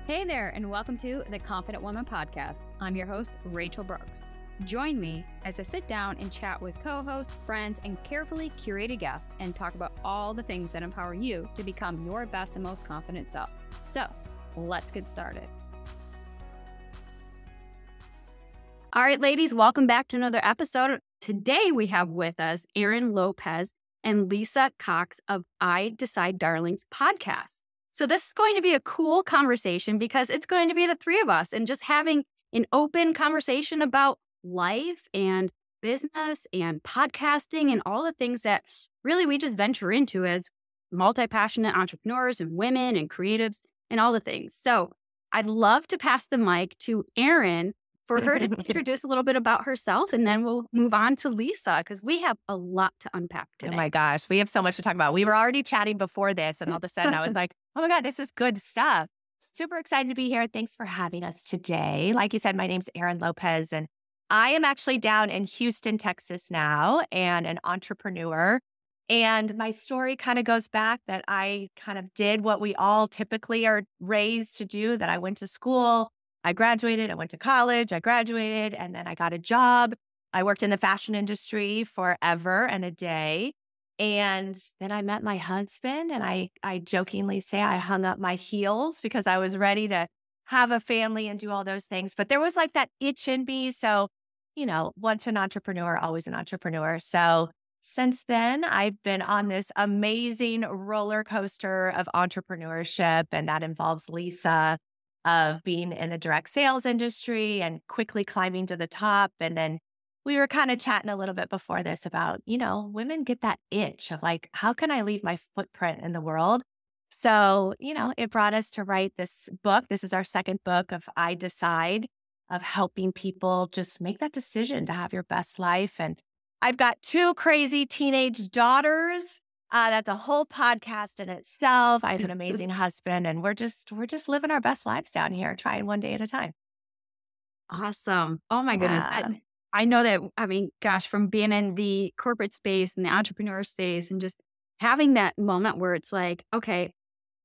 Hey there, and welcome to the Confident Woman Podcast. I'm your host, Rachel Brooks. Join me as I sit down and chat with co-hosts, friends, and carefully curated guests and talk about all the things that empower you to become your best and most confident self. So, let's get started. All right, ladies, welcome back to another episode. Today we have with us Erin Lopez and Lisa Cox of I Decide Darlings podcast. So this is going to be a cool conversation because it's going to be the three of us and just having an open conversation about life and business and podcasting and all the things that really we just venture into as multi-passionate entrepreneurs and women and creatives and all the things. So I'd love to pass the mic to Erin for her to introduce a little bit about herself, and then we'll move on to Lisa because we have a lot to unpack today. Oh my gosh, we have so much to talk about. We were already chatting before this, and all of a sudden I was like, oh my God, this is good stuff. Super excited to be here. Thanks for having us today. Like you said, my name's Erin Lopez, and I am actually down in Houston, Texas now, and an entrepreneur. And my story kind of goes back that I kind of did what we all typically are raised to do, that I went to school, I graduated, I went to college, I graduated, and then I got a job. I worked in the fashion industry forever and a day. And then I met my husband, and I jokingly say I hung up my heels because I was ready to have a family and do all those things. But there was like that itch in me. So, once an entrepreneur, always an entrepreneur. So since then, I've been on this amazing roller coaster of entrepreneurship, and that involves Lisa, of being in the direct sales industry and quickly climbing to the top. And then we were kind of chatting a little bit before this about, women get that itch of like, how can I leave my footprint in the world? So, it brought us to write this book. This is our second book of I Decide, of helping people just make that decision to have your best life. And I've got two crazy teenage daughters. That's a whole podcast in itself. I have an amazing husband, and we're just living our best lives down here, trying one day at a time. Awesome. Oh my goodness. I know that, from being in the corporate space and the entrepreneur space and just having that moment where it's like, okay,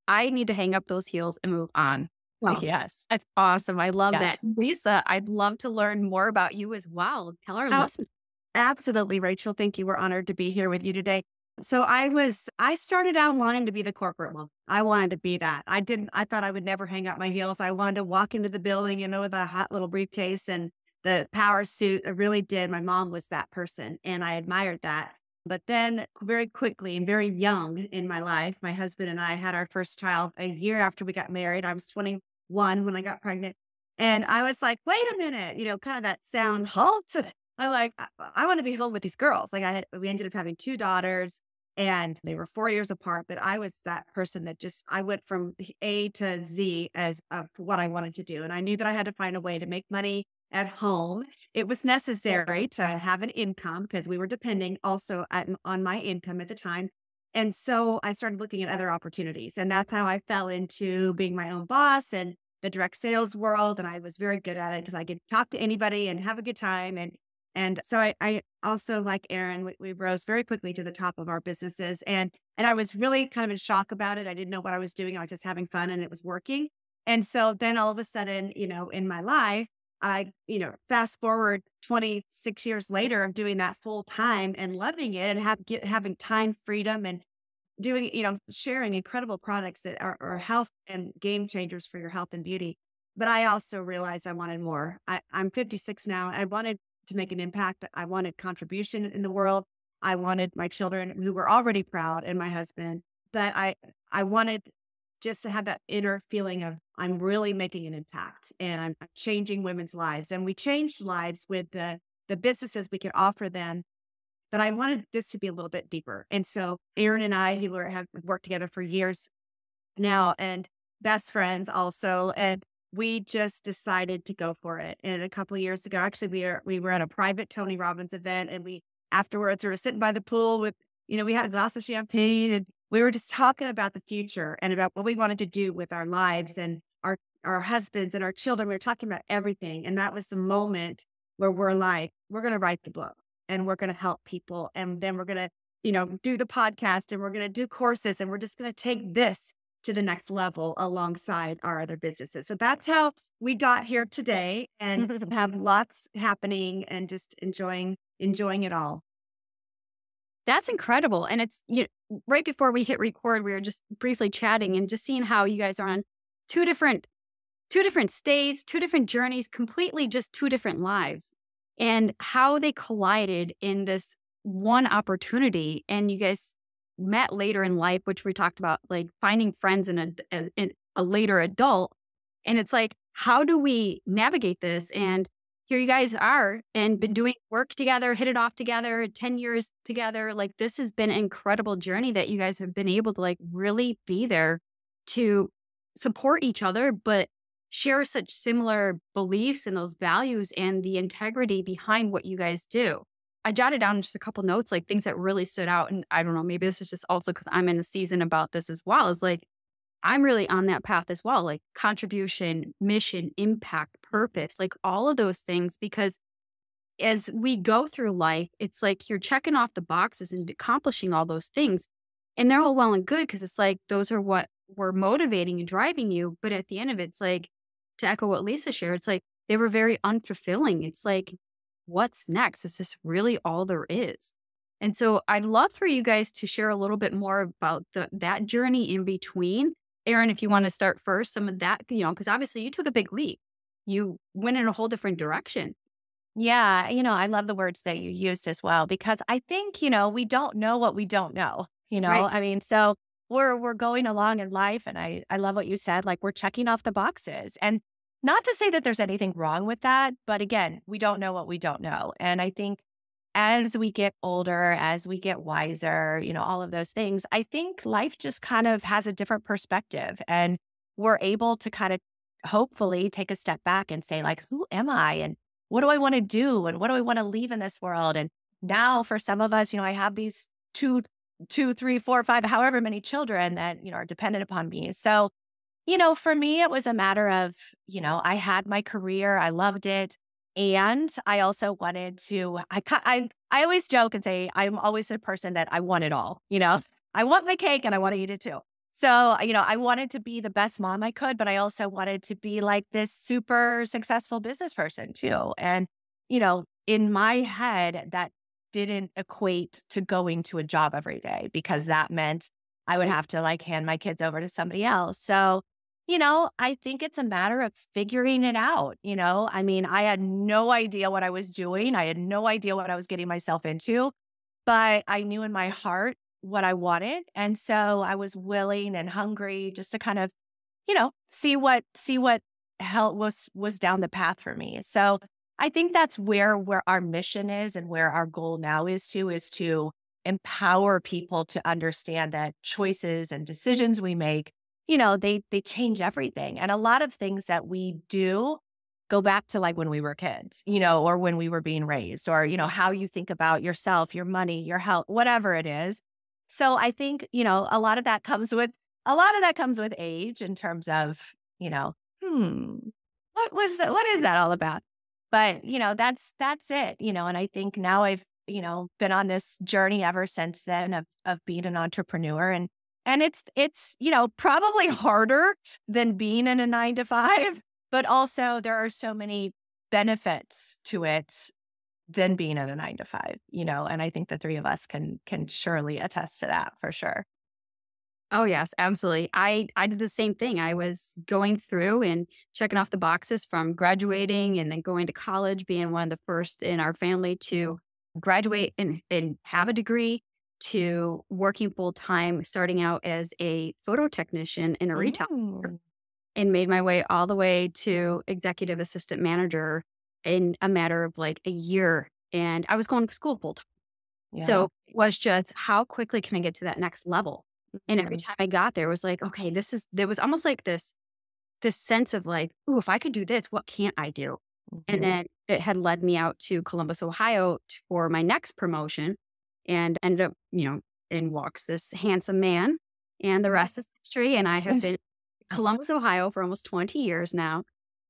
I need to hang up those heels and move on. Well, yes. That's awesome. I love that. Lisa, I'd love to learn more about you as well. Tell our listeners. Absolutely, Rachel. Thank you. We're honored to be here with you today. So I started out wanting to be the corporate one. I wanted to be that. I thought I would never hang up my heels. I wanted to walk into the building, with a hot little briefcase and the power suit. I really did. My mom was that person, and I admired that. But then very quickly and very young in my life, my husband and I had our first child a year after we got married. I was 21 when I got pregnant. And I was like, wait a minute, kind of that sound halt. I'm like, I want to be home with these girls. Like we ended up having two daughters, and they were 4 years apart. But I was that person that I went from A to Z as of what I wanted to do. And I knew that I had to find a way to make money at home. It was necessary to have an income because we were depending also on my income at the time. And so I started looking at other opportunities. And that's how I fell into being my own boss and the direct sales world. And I was very good at it because I could talk to anybody and have a good time. And so I also, like Erin, we rose very quickly to the top of our businesses. And I was really kind of in shock about it. I didn't know what I was doing. I was just having fun, and it was working. And so then all of a sudden, in my life, I, fast forward 26 years later of doing that full time and loving it and having time freedom and doing, sharing incredible products that are health and game changers for your health and beauty. But I also realized I wanted more. I'm 56 now. I wanted to make an impact. I wanted contribution in the world. I wanted my children, who were already proud, and my husband, but I wanted just to have that inner feeling of I'm really making an impact and I'm changing women's lives. And we changed lives with the businesses we could offer them. But I wanted this to be a little bit deeper. And so Erin and I, who have worked together for years now and best friends also, and we just decided to go for it. And a couple of years ago, actually, we were at a private Tony Robbins event, and afterwards we were sitting by the pool with, we had a glass of champagne, and we were just talking about the future and about what we wanted to do with our lives and our husbands and our children. We were talking about everything. And that was the moment where we're like, we're going to write the book and we're going to help people. And then we're going to, do the podcast, and we're going to do courses, and we're just going to take this to the next level alongside our other businesses. So that's how we got here today and have lots happening and just enjoying it all. That's incredible. And it's, right before we hit record, we were just briefly chatting and just seeing how you guys are on two different states, two different journeys, completely just two different lives, and how they collided in this one opportunity. And you guys met later in life, which we talked about, like finding friends in a later adult. And it's like, how do we navigate this? And here you guys are and been doing work together, hit it off together, 10 years together. Like, this has been an incredible journey that you guys have been able to like really be there to support each other, but share such similar beliefs and those values and the integrity behind what you guys do. I jotted down just a couple notes, like things that really stood out. And I don't know, maybe this is just also because I'm in a season about this as well. It's like, I'm really on that path as well, like contribution, mission, impact, purpose, like all of those things. Because as we go through life, it's like you're checking off the boxes and accomplishing all those things. And they're all well and good because it's like those are what were motivating and driving you. But at the end of it, it's like, to echo what Lisa shared, it's like they were very unfulfilling. It's like, what's next? Is this really all there is? And so I'd love for you guys to share a little bit more about that journey in between. Erin, if you want to start first, some of that, because obviously you took a big leap. You went in a whole different direction. Yeah. I love the words that you used as well, because I think, we don't know what we don't know, Right. I mean, so we're going along in life. And I love what you said, like we're checking off the boxes. And not to say that there's anything wrong with that, but again, we don't know what we don't know. And I think as we get older, as we get wiser, all of those things, I think life just kind of has a different perspective, and we're able to kind of hopefully take a step back and say, like, who am I? And what do I want to do? And what do I want to leave in this world? And now for some of us, I have these two, three, four, five, however many children that, are dependent upon me. So, for me, it was a matter of, I had my career, I loved it. And I also wanted to, I always joke and say, I'm always the person that I want it all, I want my cake and I want to eat it too. So, I wanted to be the best mom I could, but I also wanted to be like this super successful business person too. And, in my head, that didn't equate to going to a job every day, because that meant I would have to like hand my kids over to somebody else. So, I think it's a matter of figuring it out. I mean, I had no idea what I was doing. I had no idea what I was getting myself into, but I knew in my heart what I wanted. And so I was willing and hungry just to kind of, see what hell was down the path for me. So I think that's where our mission is, and where our goal now is to empower people to understand that choices and decisions we make, they change everything. And a lot of things that we do go back to like when we were kids, or when we were being raised, or, how you think about yourself, your money, your health, whatever it is. So I think, a lot of that comes with age, in terms of, what is that all about? But, that's it, and I think now I've, been on this journey ever since then of being an entrepreneur. And it's, probably harder than being in a 9 to 5, but also there are so many benefits to it than being in a 9 to 5, and I think the three of us can surely attest to that for sure. Oh, yes, absolutely. I did the same thing. I was going through and checking off the boxes from graduating and then going to college, being one of the first in our family to graduate and have a degree, to working full time, starting out as a photo technician in a retail store, and made my way all the way to executive assistant manager in a matter of like a year. And I was going to school full time. Yeah. So it was just, how quickly can I get to that next level? And every Mhm. time I got there, it was like, okay, there was almost like this sense of like, ooh, if I could do this, what can't I do? And Mhm. then it had led me out to Columbus, Ohio for my next promotion, and ended up, in walks this handsome man, and the rest is history. And I have been in Columbus, Ohio for almost 20 years now.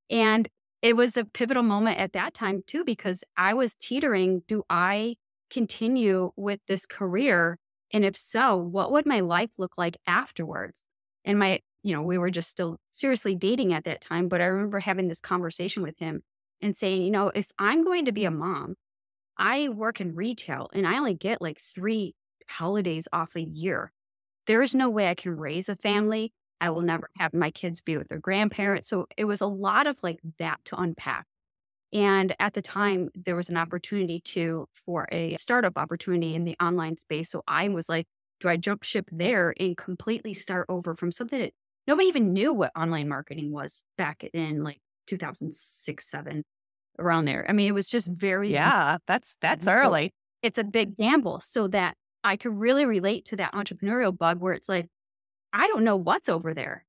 And it was a pivotal moment at that time too, because I was teetering, do I continue with this career? And if so, what would my life look like afterwards? And we were just still seriously dating at that time. But I remember having this conversation with him and saying, if I'm going to be a mom, I work in retail and I only get like 3 holidays off a year. There is no way I can raise a family. I will never have my kids be with their grandparents. So it was a lot of like that to unpack. And at the time, there was an opportunity for a startup opportunity in the online space. So I was like, do I jump ship there and completely start over from something that nobody even knew what online marketing was back in like 2006, 7, around there. I mean, it was just very, Yeah, that's early. it's a big gamble, so that I could really relate to that entrepreneurial bug where it's like, I don't know what's over there,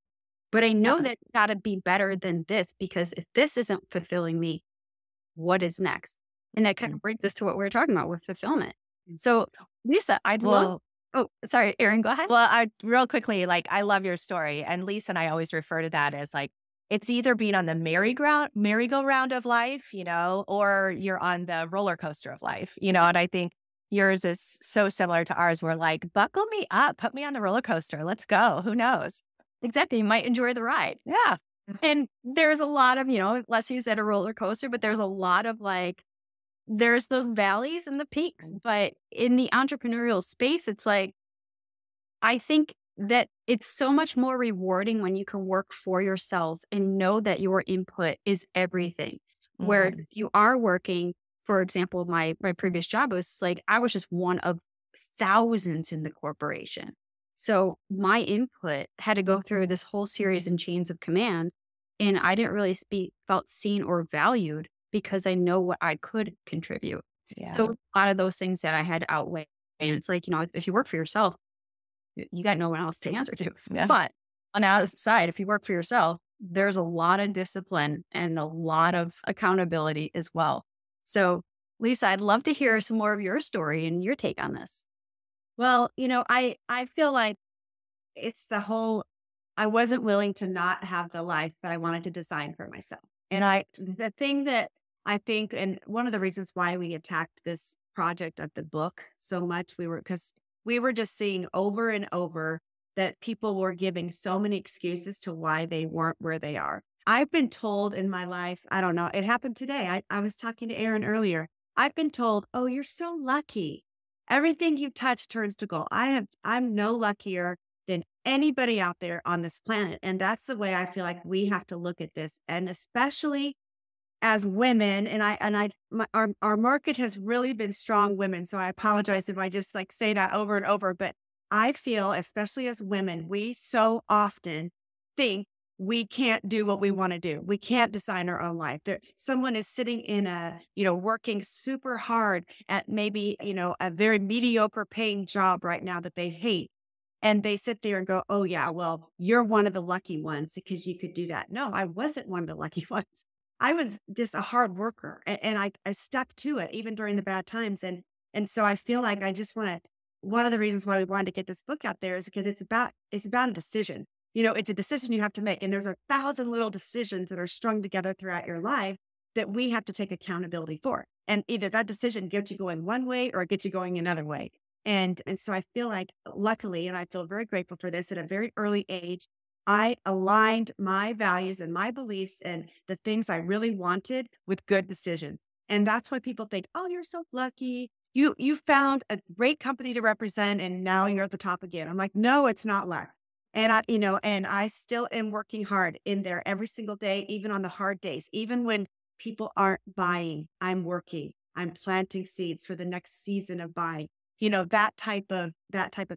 but I know that it's got to be better than this, because if this isn't fulfilling me, what is next? And that kind of brings us to what we were talking about with fulfillment. So, Lisa, I'd love. Oh, sorry, Erin, go ahead. Well, real quickly, like, I love your story. And Lisa and I always refer to that as like, it's either being on the merry-go-round of life, or you're on the roller coaster of life, and I think yours is so similar to ours. We're like, buckle me up, put me on the roller coaster. Let's go. Who knows? Exactly. You might enjoy the ride. Yeah. And there's a lot of, less you said a roller coaster, but there's a lot of like, there's those valleys and the peaks. But in the entrepreneurial space, it's like, I think that it's so much more rewarding when you can work for yourself and know that your input is everything. Whereas if you are working, for example, my previous job was like, I was just one of thousands in the corporation. So my input had to go through this whole series and chains of command. And I didn't really felt seen or valued because I know what I could contribute. Yeah. So a lot of those things that I had to outweigh. And it's like, if you work for yourself, you got no one else to answer to. Yeah. But on the other side, if you work for yourself, there's a lot of discipline and a lot of accountability as well. So, Lisa, I'd love to hear some more of your story and your take on this. Well, I feel like it's I wasn't willing to not have the life that I wanted to design for myself. And the thing that I think, and one of the reasons why we attacked this project of the book so much, because we were just seeing over and over that people were giving so many excuses to why they weren't where they are. I've been told in my life, I don't know, it happened today. I was talking to Erin earlier. I've been told, oh, you're so lucky. Everything you touch turns to gold. I'm no luckier than anybody out there on this planet. And that's the way I feel like we have to look at this. And especially as women, our market has really been strong women. So I apologize if I just like say that over and over, but I feel, especially as women, we so often think we can't do what we want to do. We can't design our own life. Someone is sitting in working super hard at maybe, a very mediocre paying job right now that they hate. And they sit there and go, oh yeah, well, you're one of the lucky ones because you could do that. No, I wasn't one of the lucky ones. I was just a hard worker and I stuck to it even during the bad times. And so I feel like one of the reasons why we wanted to get this book out there is because it's about a decision. It's a decision you have to make. And there's 1,000 little decisions that are strung together throughout your life that we have to take accountability for. And either that decision gets you going one way or it gets you going another way. And so I feel like, luckily, and I feel very grateful for this, at a very early age, I aligned my values and my beliefs and the things I really wanted with good decisions. And that's why people think, oh, you're so lucky. You found a great company to represent and now you're at the top again. I'm like, no, it's not luck. And I still am working hard in there every single day, even on the hard days, even when people aren't buying, I'm working, I'm planting seeds for the next season of buying, that type of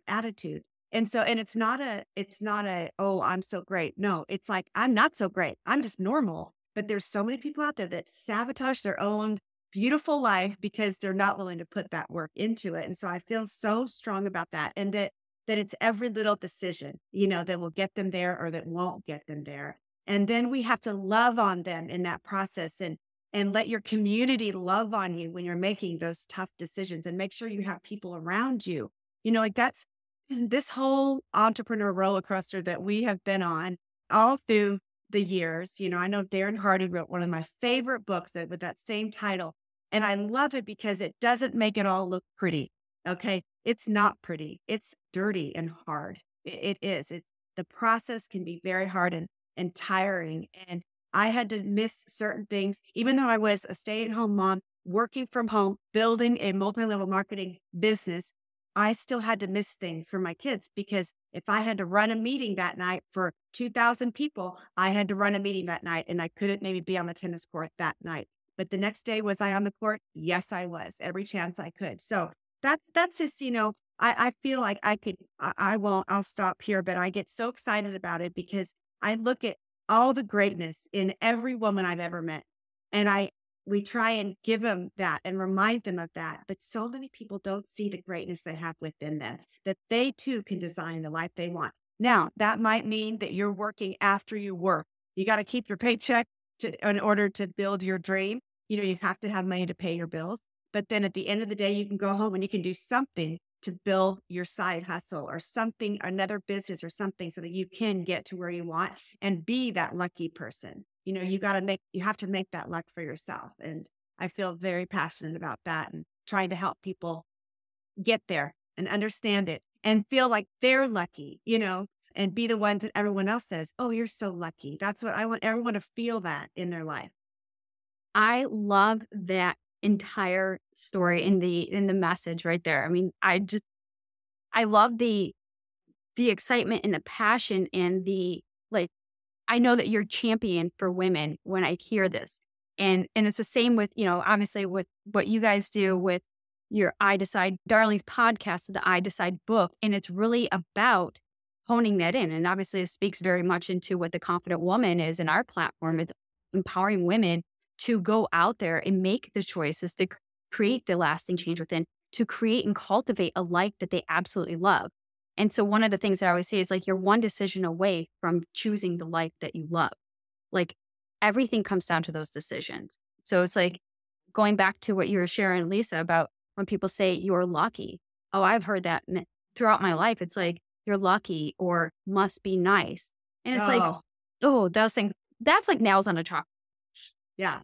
attitude. And so, and it's not a, oh, I'm so great. No, it's like, I'm not so great. I'm just normal. But there's so many people out there that sabotage their own beautiful life because they're not willing to put that work into it. And so I feel so strong about that. And that it's every little decision, that will get them there or that won't get them there. And then we have to love on them in that process and let your community love on you when you're making those tough decisions and make sure you have people around you. That's this whole entrepreneur roller coaster that we have been on all through the years. I know Darren Hardy wrote one of my favorite books with that same title. And I love it because it doesn't make it all look pretty. Okay. It's not pretty. It's dirty and hard. It is. the process can be very hard and tiring. And I had to miss certain things, even though I was a stay-at-home mom, working from home, building a multi-level marketing business. I still had to miss things for my kids because if I had to run a meeting that night for 2,000 people, I had to run a meeting that night and I couldn't maybe be on the tennis court that night. But the next day, was I on the court? Yes, I was, every chance I could. So that's just, I feel like I won't, I'll stop here, but I get so excited about it because I look at all the greatness in every woman I've ever met. And we try and give them that and remind them of that. But so many people don't see the greatness they have within them, that they too can design the life they want. Now, that might mean that you're working after you work. You got to keep your paycheck in order to build your dream. You have to have money to pay your bills. But then at the end of the day, you can go home and you can do something to build your side hustle or something, another business or something so that you can get to where you want and be that lucky person. You have to make that luck for yourself. And I feel very passionate about that and trying to help people get there and understand it and feel like they're lucky, and be the ones that everyone else says, oh, you're so lucky. That's what I want everyone to feel that in their life. I love that entire story in the message right there. I mean, I love the excitement and the passion and I know that you're champion for women when I hear this. And it's the same with, obviously with what you guys do with your I Decide Darlings podcast, the I Decide book. And it's really about honing that in. And obviously it speaks very much into what the confident woman is in our platform. It's empowering women to go out there and make the choices to create the lasting change within, to create and cultivate a life that they absolutely love. And so one of the things that I always say is you're one decision away from choosing the life that you love. Everything comes down to those decisions. So it's going back to what you were sharing, Lisa, about when people say you're lucky. Oh, I've heard that throughout my life. It's you're lucky or must be nice. And it's those things, that's like nails on a chalk. Yeah.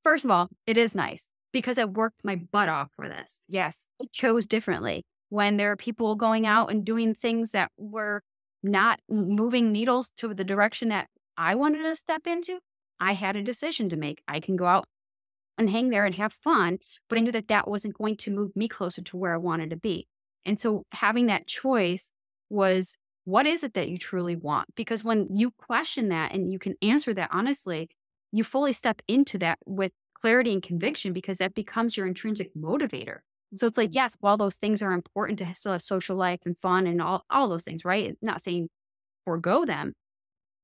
First of all, it is nice because I worked my butt off for this. Yes. I chose differently. When there are people going out and doing things that were not moving needles to the direction that I wanted to step into, I had a decision to make. I can go out and hang there and have fun, but I knew that that wasn't going to move me closer to where I wanted to be. And so having that choice was, what is it that you truly want? Because when you question that and you can answer that honestly, you fully step into that with clarity and conviction because that becomes your intrinsic motivator. So it's yes, while those things are important to still have social life and fun and all those things, right? Not saying forego them,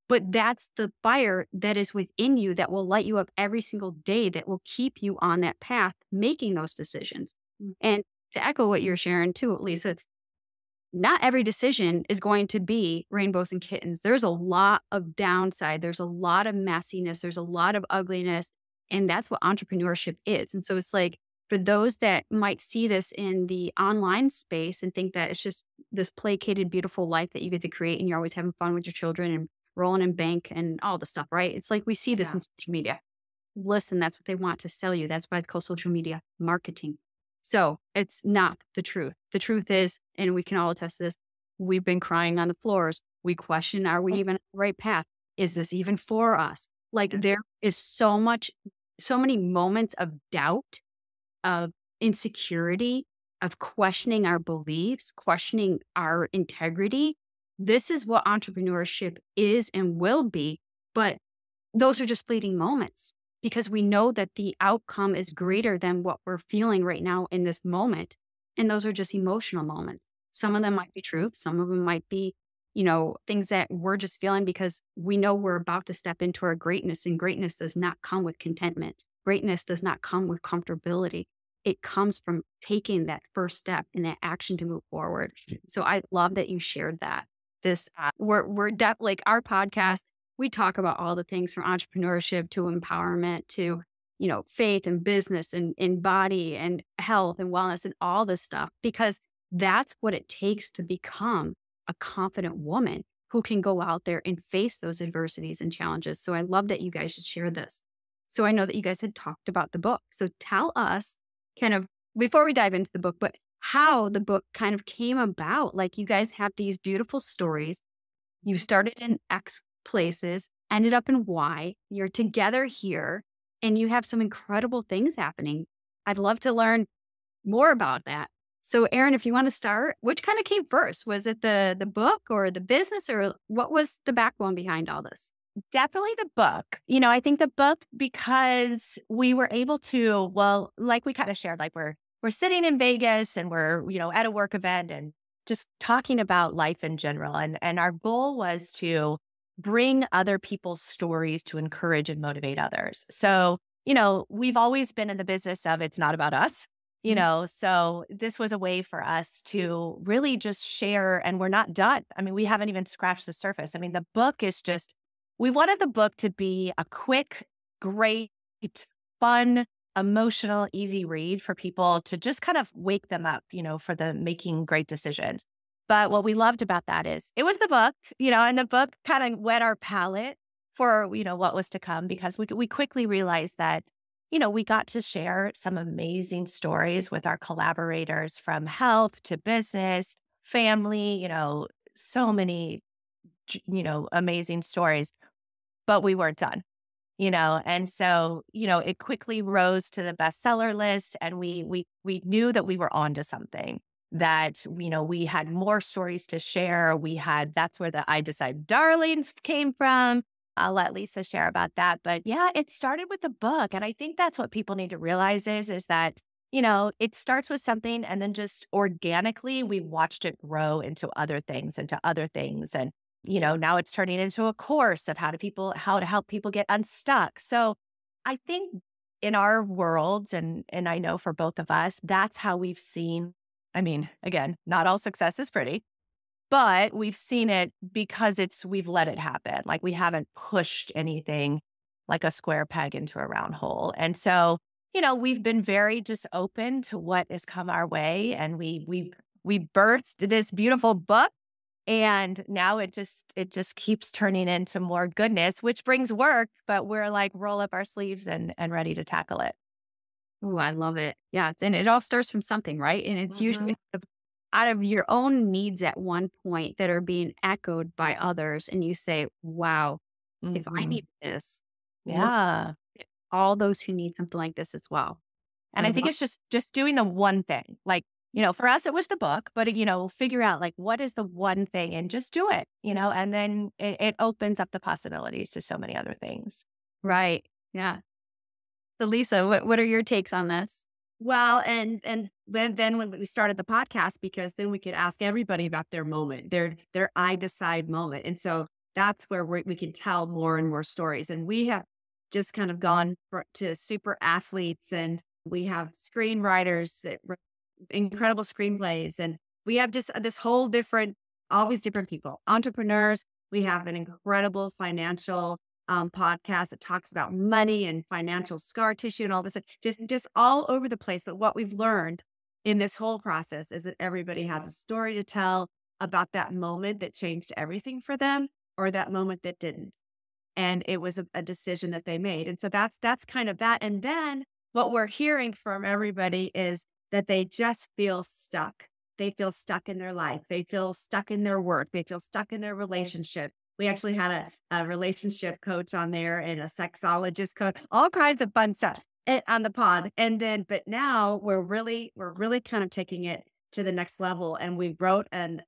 but that's the fire that is within you that will light you up every single day, that will keep you on that path, making those decisions. And to echo what you're sharing too, Lisa, not every decision is going to be rainbows and kittens. There's a lot of downside. There's a lot of messiness. There's a lot of ugliness. And that's what entrepreneurship is. And so it's for those that might see this in the online space and think that it's just this placated, beautiful life that you get to create and you're always having fun with your children and rolling in bank and all the stuff, right? It's we see this in social media. Listen, that's what they want to sell you. That's why it's called social media marketing. So it's not the truth. The truth is, and we can all attest to this, we've been crying on the floors. We question, are we even on the right path? Is this even for us? There is so many moments of doubt, of insecurity, of questioning our beliefs, questioning our integrity. This is what entrepreneurship is and will be. But those are just fleeting moments because we know that the outcome is greater than what we're feeling right now in this moment. And those are just emotional moments. Some of them might be truth. Some of them might be, things that we're just feeling because we know we're about to step into our greatness, and greatness does not come with contentment. Greatness does not come with comfortability. It comes from taking that first step and that action to move forward. So I love that you shared that. We're definitely our podcast. We talk about all the things from entrepreneurship to empowerment to, faith and business and body and health and wellness and all this stuff, because that's what it takes to become a confident woman who can go out there and face those adversities and challenges. So I love that you guys just shared this. So I know that you guys had talked about the book. So tell us kind of, before we dive into the book, but how the book kind of came about. You guys have these beautiful stories You started in X places, ended up in Y. You're together here, and you have some incredible things happening. I'd love to learn more about that. So, Erin, if you want to start, which kind of came first? Was it the book or the business, or what was the backbone behind all this? Definitely the book. I think the book because we were able to, well, like we kind of shared, like we're sitting in Vegas and we're, at a work event and just talking about life in general. And our goal was to bring other people's stories to encourage and motivate others. So, we've always been in the business of it's not about us. So this was a way for us to really just share, and we're not done. I mean, we haven't even scratched the surface. I mean, the book is just, we wanted the book to be a quick, great, fun, emotional, easy read for people to just kind of wake them up, for the making great decisions. But what we loved about that is it was the book, and the book kind of whet our palate for, what was to come, because we quickly realized that, we got to share some amazing stories with our collaborators from health to business, family, so many, amazing stories, but we weren't done, and so, it quickly rose to the bestseller list, and we knew that we were onto something, that, we had more stories to share. That's where the I Decide Darlings came from. I'll let Lisa share about that. But yeah, it started with the book. And I think that's what people need to realize is that, it starts with something and then just organically we watched it grow into other things, And, now it's turning into a course of how to help people get unstuck. So I think in our worlds, and I know for both of us, that's how we've seen, I mean, again, not all success is pretty, but we've seen it because we've let it happen. Like we haven't pushed anything like a square peg into a round hole. And so, we've been very just open to what has come our way. And we birthed this beautiful book. And now it just keeps turning into more goodness, which brings work, but we're like roll up our sleeves and ready to tackle it. Oh, I love it. Yeah. And it all starts from something, right? And it's usually out of your own needs at one point that are being echoed by others. And you say, wow, if I need this, Yeah. all those who need something like this as well. And I think it's just doing the one thing. Like, for us, it was the book, but, figure out like, what is the one thing and just do it, and then it opens up the possibilities to so many other things. Right. Yeah. So Lisa, what are your takes on this? Well, and then when we started the podcast, because then we could ask everybody about their moment, their I decide moment. And so that's where we can tell more and more stories. And we have just kind of gone to super athletes, and we have screenwriters that write incredible screenplays. And we have just this whole all these different people, entrepreneurs. We have an incredible financial podcast that talks about money and financial scar tissue and all this, just all over the place. But what we've learned in this whole process is that everybody has a story to tell about that moment that changed everything for them, or that moment that didn't. And it was a decision that they made. And so that's kind of that. And then what we're hearing from everybody is that they just feel stuck. They feel stuck in their life. They feel stuck in their work. They feel stuck in their relationship. We actually had a relationship coach on there and a sexologist coach, all kinds of fun stuff on the pod. And then, but now we're really kind of taking it to the next level. And we wrote an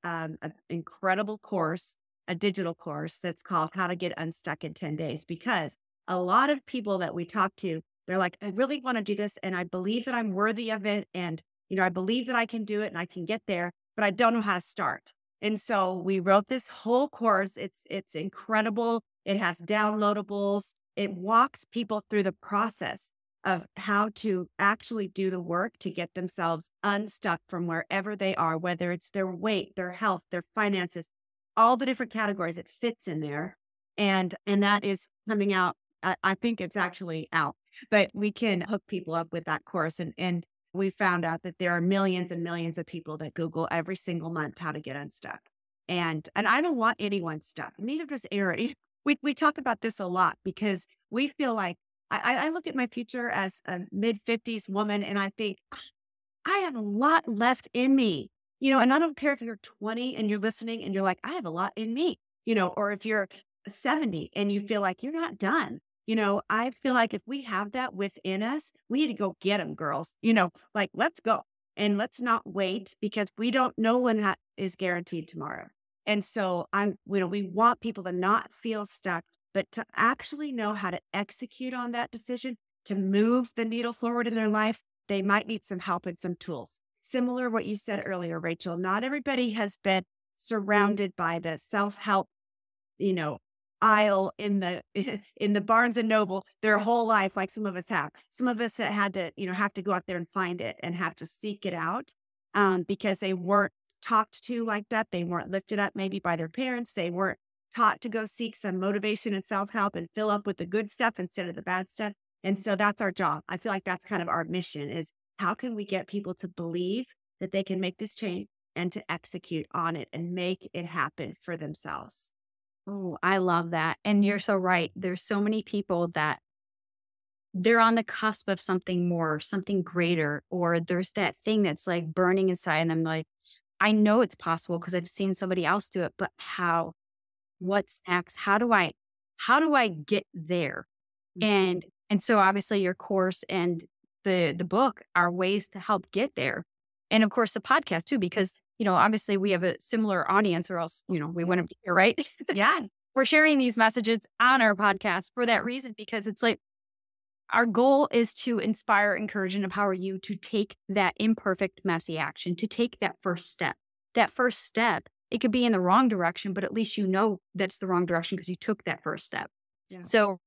incredible course, a digital course that's called How to Get Unstuck in 10 Days, because a lot of people that we talk to, they're like, I really want to do this. And I believe that I'm worthy of it. And, I believe that I can do it and I can get there, but I don't know how to start. And so we wrote this whole course. It's incredible. It has downloadables. It walks people through the process of how to actually do the work to get themselves unstuck from wherever they are, whether it's their weight, their health, their finances, all the different categories. It fits in there. And that is coming out. I think it's actually out, but we can hook people up with that course. And we found out that there are millions and millions of people that Google every single month how to get unstuck. And I don't want anyone stuck. Neither does Erin. We talk about this a lot because we feel like I look at my future as a mid-50s woman, and I think I have a lot left in me. And I don't care if you're 20 and you're listening and you're like, I have a lot in me. or if you're 70 and you feel like you're not done. I feel like if we have that within us, we need to go get them, girls. Like, let's go and let's not wait because we don't know when that is guaranteed tomorrow. And so we want people to not feel stuck, but to actually know how to execute on that decision to move the needle forward in their life. They might need some help and some tools. Similar what you said earlier, Rachel, not everybody has been surrounded by the self-help, aisle in the in the Barnes and Noble their whole life, like some of us have. Some of us had to, have to go out there and find it and have to seek it out because they weren't talked to like that. They weren't lifted up maybe by their parents. They weren't taught to go seek some motivation and self-help and fill up with the good stuff instead of the bad stuff. And so that's our job. I feel like that's kind of our mission is how can we get people to believe that they can make this change and to execute on it and make it happen for themselves. Oh, I love that. And you're so right. There's so many people that they're on the cusp of something more, something greater, or there's that thing that's like burning inside and I'm like, I know it's possible because I've seen somebody else do it, but how? What's next? How do I get there? And so obviously your course and the book are ways to help get there. And of course the podcast too, because obviously we have a similar audience or else, we wouldn't be here, right? Yeah. We're sharing these messages on our podcast for that reason, because it's like our goal is to inspire, encourage, and empower you to take that imperfect, messy action, to take that first step. That first step, it could be in the wrong direction, but at least you know that's the wrong direction because you took that first step. Yeah. So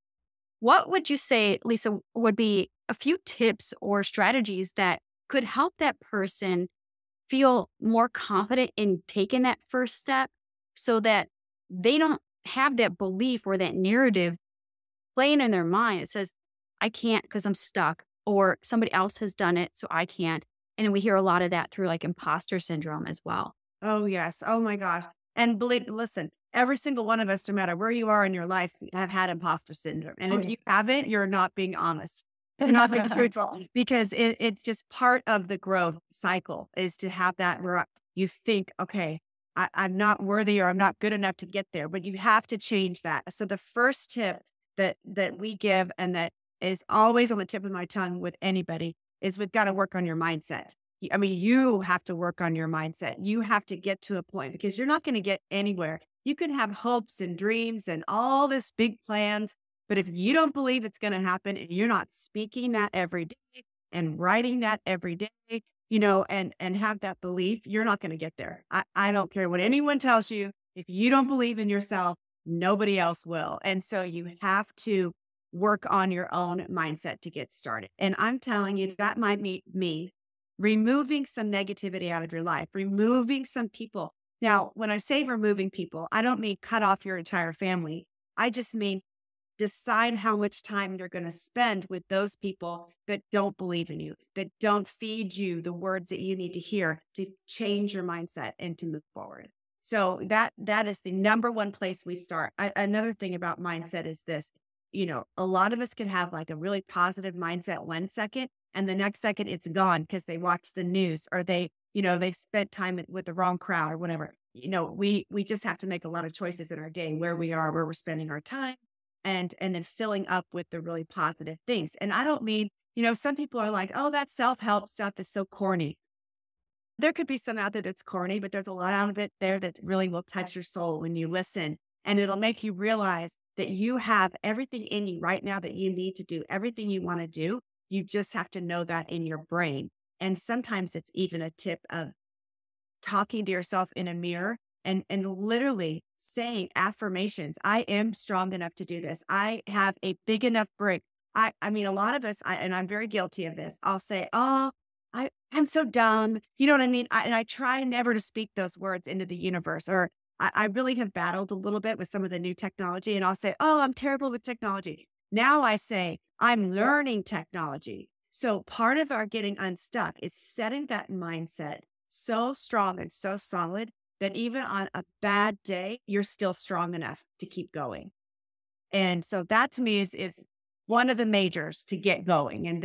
what would you say, Lisa, would be a few tips or strategies that could help that person feel more confident in taking that first step so that they don't have that belief or that narrative playing in their mind? It says, I can't because I'm stuck, or somebody else has done it, so I can't. And we hear a lot of that through like imposter syndrome as well. Oh, yes. Oh, my gosh. And listen, every single one of us, no matter where you are in your life, have had imposter syndrome. And if you haven't, you're not being honest. You're not being truthful because it's just part of the growth cycle is to have that where you think, okay, I'm not worthy or I'm not good enough to get there, but you have to change that. So the first tip that we give and that is always on the tip of my tongue with anybody is we've got to work on your mindset. I mean, you have to work on your mindset. You have to get to a point because you're not going to get anywhere. You can have hopes and dreams and all this big plans, but if you don't believe it's going to happen and you're not speaking that every day and writing that every day, and have that belief, you're not going to get there. I don't care what anyone tells you. If you don't believe in yourself, nobody else will. And so you have to work on your own mindset to get started. And I'm telling you, that might mean removing some negativity out of your life, removing some people. Now, when I say removing people, I don't mean cut off your entire family. I just mean decide how much time you're going to spend with those people that don't believe in you, that don't feed you the words that you need to hear to change your mindset and to move forward. So that is the number one place we start. Another thing about mindset is this, a lot of us can have like a really positive mindset 1 second and the next second it's gone because they watch the news or they spent time with the wrong crowd or whatever. We just have to make a lot of choices in our day where we are, where we're spending our time and then filling up with the really positive things. And I don't mean, some people are like, oh, that self-help stuff is so corny. There could be some out there that's corny, but there's a lot out of it there that really will touch your soul when you listen. And it'll make you realize that you have everything in you right now that you need to do, everything you want to do. You just have to know that in your brain. And sometimes it's even a tip of talking to yourself in a mirror and literally saying affirmations. I am strong enough to do this. I have a big enough brain. I mean, a lot of us, and I'm very guilty of this. I'll say, oh, I'm so dumb. You know what I mean? And I try never to speak those words into the universe. Or I really have battled a little bit with some of the new technology. And I'll say, oh, I'm terrible with technology. Now I say, I'm learning technology. So part of our getting unstuck is setting that mindset so strong and so solid that even on a bad day, you're still strong enough to keep going. And so that to me is one of the majors to get going. And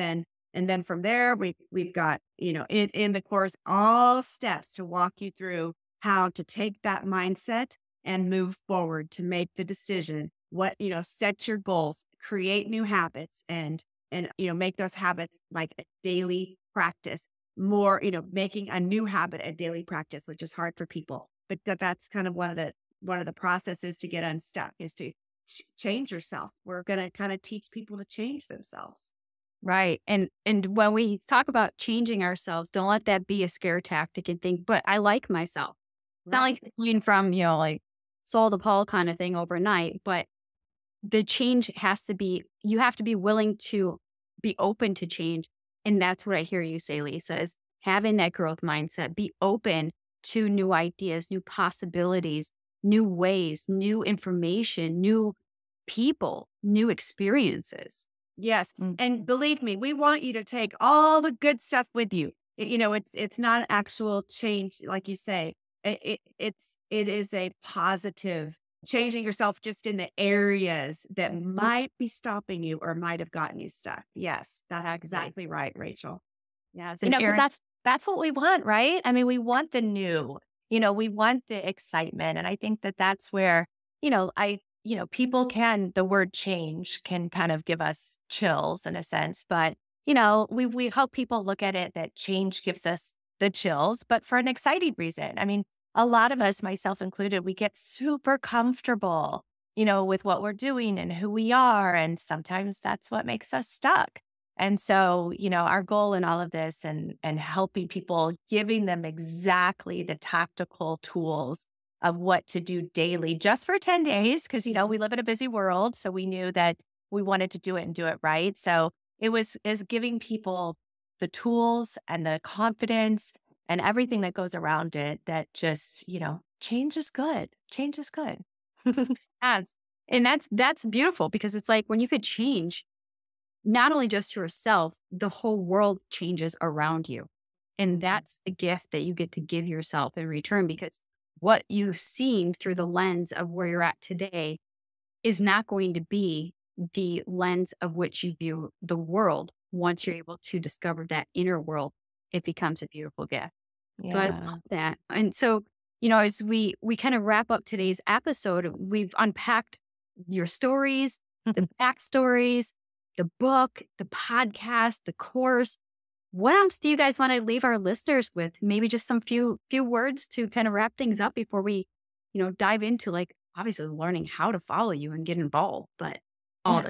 then from there, we've got, in the course, all steps to walk you through how to take that mindset and move forward to make the decision. Set your goals, create new habits and make those habits like a daily practice more, making a new habit a daily practice, which is hard for people. But that's kind of one of the processes to get unstuck is to change yourself. We're going to kind of teach people to change themselves. Right. And when we talk about changing ourselves, don't let that be a scare tactic and think, but I like myself. It's not like going from, like Saul to Paul kind of thing overnight, but the change has to be, you have to be willing to be open to change. And that's what I hear you say, Lisa, is having that growth mindset, be open to new ideas, new possibilities, new ways, new information, new people, new experiences. Yes. And believe me, we want you to take all the good stuff with you. It's not an actual change, like you say. It is a positive changing yourself just in the areas that might be stopping you or might have gotten you stuck. Yes, that's exactly right, Rachel. Yeah. Because that's what we want, right? I mean, we want the new, we want the excitement. And I think that's where, the word change can kind of give us chills in a sense, but, we hope people look at it that change gives us the chills, but for an exciting reason. I mean, a lot of us, myself included, we get super comfortable, with what we're doing and who we are. And sometimes that's what makes us stuck. And so, our goal in all of this and helping people, giving them exactly the tactical tools of what to do daily, just for 10 days, because, we live in a busy world. So we knew that we wanted to do it and do it right. So is giving people the tools and the confidence and everything that goes around it that just, change is good. Change is good. And that's beautiful because it's like when you could change not only just yourself, the whole world changes around you. And that's the gift that you get to give yourself in return because what you've seen through the lens of where you're at today is not going to be the lens of which you view the world. Once you're able to discover that inner world, it becomes a beautiful gift. Yeah. So I love that. And so, as we kind of wrap up today's episode, we've unpacked your stories, the backstories, the book, the podcast, the course. What else do you guys want to leave our listeners with? Maybe just some few words to kind of wrap things up before we, dive into like obviously learning how to follow you and get involved, but all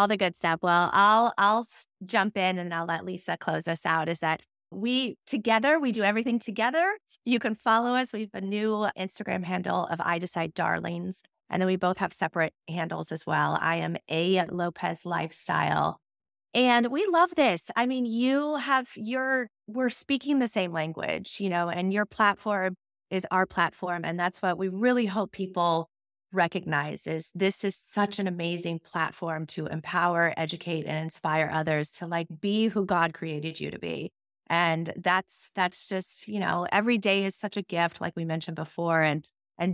the good stuff. Well, I'll jump in and I'll let Lisa close us out. Is that we do everything together. You can follow us. We have a new Instagram handle of I Decide Darlings. And then we both have separate handles as well. I am A Lopez Lifestyle. And we love this. I mean, we're speaking the same language, and your platform is our platform. And that's what we really hope people recognize is this is such an amazing platform to empower, educate, and inspire others to like be who God created you to be. And that's just, every day is such a gift, like we mentioned before. And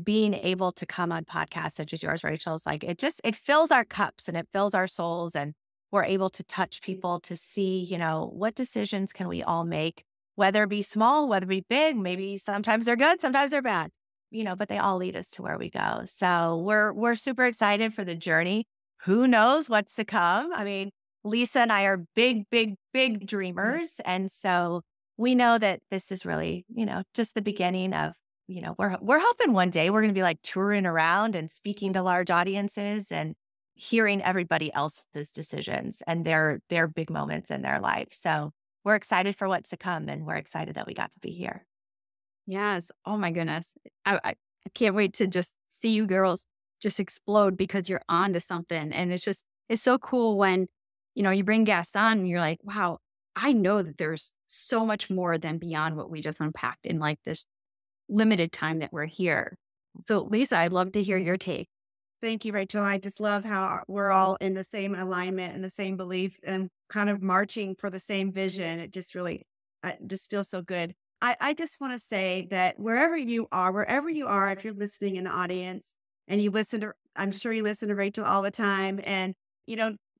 being able to come on podcasts such as yours, Rachel, is like, it fills our cups and it fills our souls. And we're able to touch people to see, what decisions can we all make, whether it be small, whether it be big, maybe sometimes they're good, sometimes they're bad, but they all lead us to where we go. So we're super excited for the journey. Who knows what's to come? I mean, Lisa and I are big, big, big dreamers. And so we know that this is really, just the beginning of, we're hoping one day we're going to be like touring around and speaking to large audiences and hearing everybody else's decisions and their big moments in their life. So we're excited for what's to come and we're excited that we got to be here. Yes. Oh my goodness. I can't wait to just see you girls just explode because you're on to something. And it's so cool when, you bring guests on and you're like, wow, I know that there's so much more than beyond what we just unpacked in like this limited time that we're here. So Lisa, I'd love to hear your take. Thank you, Rachel. I just love how we're all in the same alignment and the same belief and kind of marching for the same vision. It just really, just feels so good. I just want to say that wherever you are, if you're listening in the audience and I'm sure you listen to Rachel all the time and,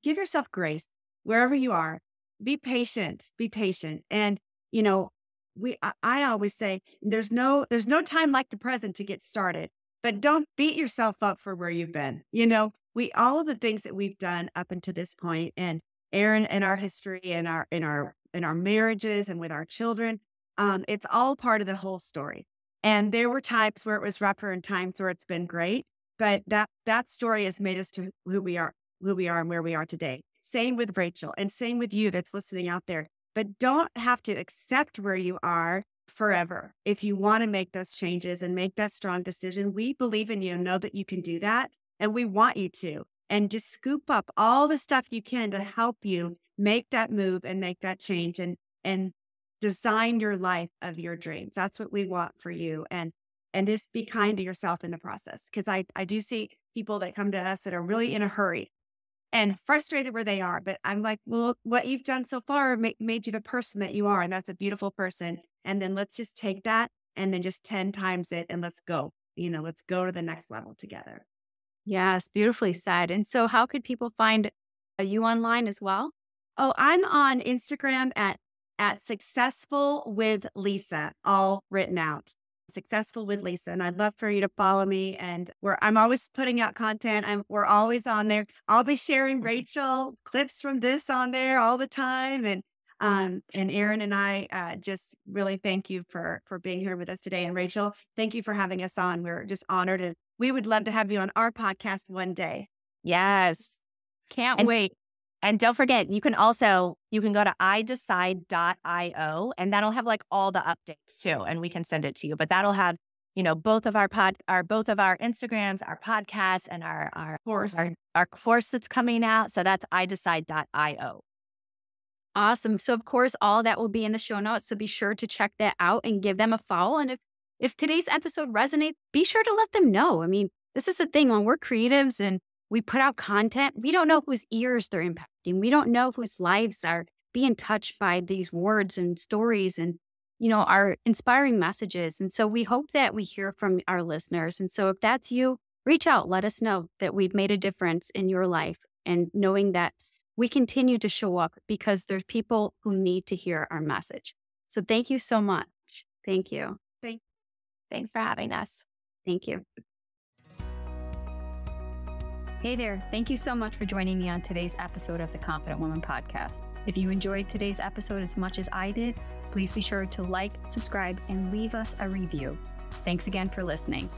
give yourself grace wherever you are, be patient and, I always say there's no time like the present to get started, but don't beat yourself up for where you've been. All of the things that we've done up until this point, and Erin and our history and our marriages and with our children, it's all part of the whole story. And there were times where it was rougher and times where it's been great, but that story has made us to who we are and where we are today. Same with Rachel and same with you that's listening out there. But don't have to accept where you are forever. If you want to make those changes and make that strong decision, we believe in you and know that you can do that. And we want you to. And just scoop up all the stuff you can to help you make that move and make that change and design your life of your dreams. That's what we want for you. And just be kind to yourself in the process. Because I do see people that come to us that are really in a hurry and frustrated where they are. But I'm like, well, what you've done so far made you the person that you are. And that's a beautiful person. And then let's just take that and then just 10 times it and let's go. Let's go to the next level together. Yes, beautifully said. And so how could people find you online as well? Oh, I'm on Instagram at Successful with Lisa, all written out. Successful with Lisa. And I'd love for you to follow me. And I'm always putting out content. We're always on there. I'll be sharing Rachel clips from this on there all the time. And Erin and I just really thank you for being here with us today. And Rachel, thank you for having us on. We're just honored, and we would love to have you on our podcast one day. Yes. Can't wait. And don't forget, you can go to idecide.io, and that'll have like all the updates too. And we can send it to you, but that'll have, both of our Instagrams, our podcasts, and our course that's coming out. So that's idecide.io. Awesome. So of course, all that will be in the show notes. So be sure to check that out and give them a follow. And if today's episode resonates, be sure to let them know. I mean, this is the thing when we're creatives and we put out content, we don't know whose ears they're impacting. We don't know whose lives are being touched by these words and stories and, our inspiring messages. And so we hope that we hear from our listeners. And so if that's you, reach out, let us know that we've made a difference in your life, and knowing that we continue to show up because there's people who need to hear our message. So thank you so much. Thank you. Thanks for having us. Thank you. Hey there. Thank you so much for joining me on today's episode of the Confident Woman Podcast. If you enjoyed today's episode as much as I did, please be sure to like, subscribe, and leave us a review. Thanks again for listening.